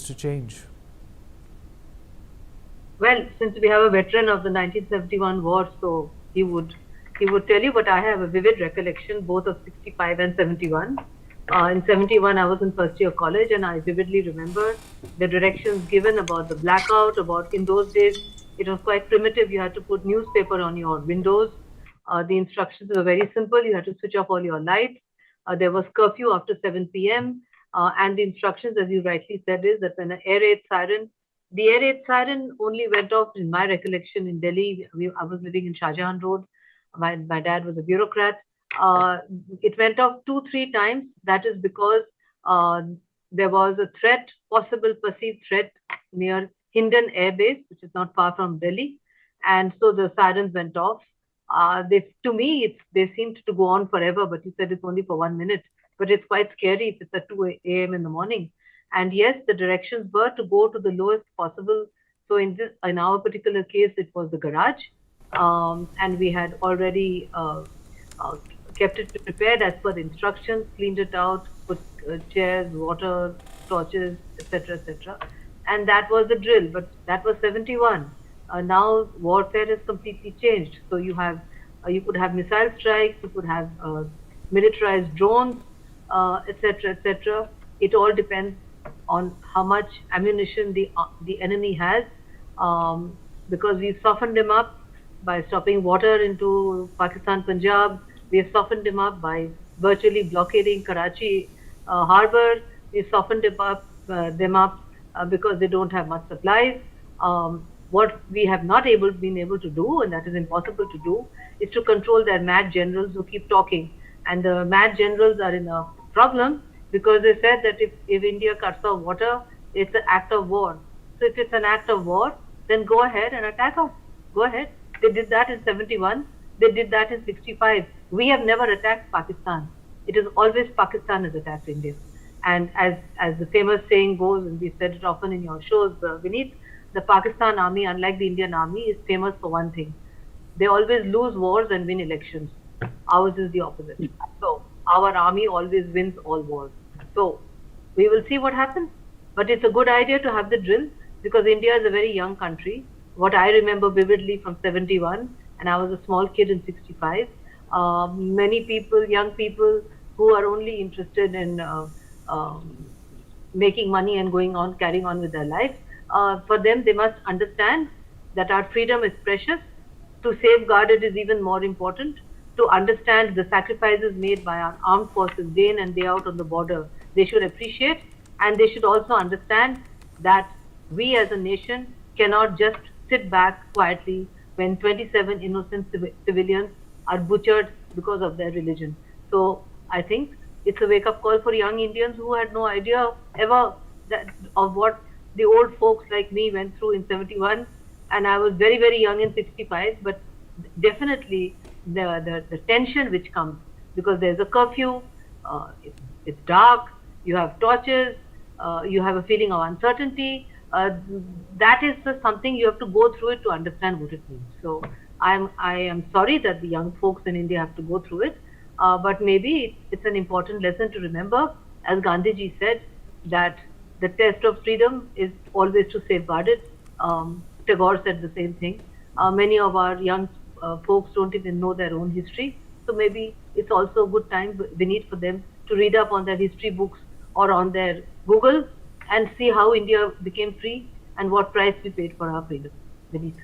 to change? Well, since we have a veteran of the 1971 war, so he would tell you, but I have a vivid recollection both of 65 and 71. In 71, I was in first year college, and I vividly remember the directions given about the blackout. About in those days, it was quite primitive. You had to put newspaper on your windows. The instructions were very simple. You had to switch off all your lights. There was curfew after 7 p.m. And the instructions, as you rightly said, is that when an air raid siren the air raid siren only went off, in my recollection, in Delhi. I was living in Shah Jahan Road. My dad was a bureaucrat. Uh, it went off two, three times. That is because uh, there was a threat, possible perceived threat near Hindon Air Base, which is not far from Delhi. And so the sirens went off. To me, they seemed to go on forever, but you said it's only for 1 minute. But it's quite scary if it's at 2 a.m. in the morning. And yes, the directions were to go to the lowest possible. So in our particular case, it was the garage, and we had already uh, kept it prepared as per the instructions, cleaned it out, put chairs, water, torches, etc., etc. And that was the drill. But that was 71. Now warfare has completely changed. So you could have missile strikes, you could have militarized drones, etc., etc. It all depends on how much ammunition the enemy has, because we softened him up by stopping water into Pakistan Punjab. We have softened him up by virtually blockading Karachi harbor. We softened them up because they don't have much supplies. What we have not been able to do, and that is impossible to do, is to control their mad generals who keep talking. And the mad generals are in a problem because they said that if India cuts off water, it's an act of war. So if it's an act of war, then go ahead and attack us. Go ahead. They did that in 71. They did that in 65. We have never attacked Pakistan. It is always Pakistan has attacked India. And as the famous saying goes, and we've said it often in your shows, Vineet, the Pakistan army, unlike the Indian army, is famous for one thing. They always lose wars and win elections. Ours is the opposite. So our army always wins all wars. So we will see what happens. But it's a good idea to have the drill because India is a very young country. What I remember vividly from 71, and I was a small kid in 65, many people, young people who are only interested in um, making money and going on, carrying on with their life, for them, they must understand that our freedom is precious. To safeguard it is even more important. To understand the sacrifices made by our armed forces day in and day out on the border, they should appreciate, and they should also understand that we as a nation cannot just sit back quietly when 27 innocent civilians are butchered because of their religion. So I think it's a wake up call for young Indians who had no idea ever of what the old folks like me went through in 71. And I was very, very young in 65, but definitely the tension which comes because there's a curfew, it's dark, you have torches, you have a feeling of uncertainty. That is something you have to go through it to understand what it means. So I am sorry that the young folks in India have to go through it, but maybe it's an important lesson to remember, as Gandhiji said, that the test of freedom is always to safeguard it. Tagore said the same thing. Many of our young folks don't even know their own history. So maybe it's also a good time we need for them to read up on their history books or on their Google and see how India became free and what price we paid for our freedom. Vineet.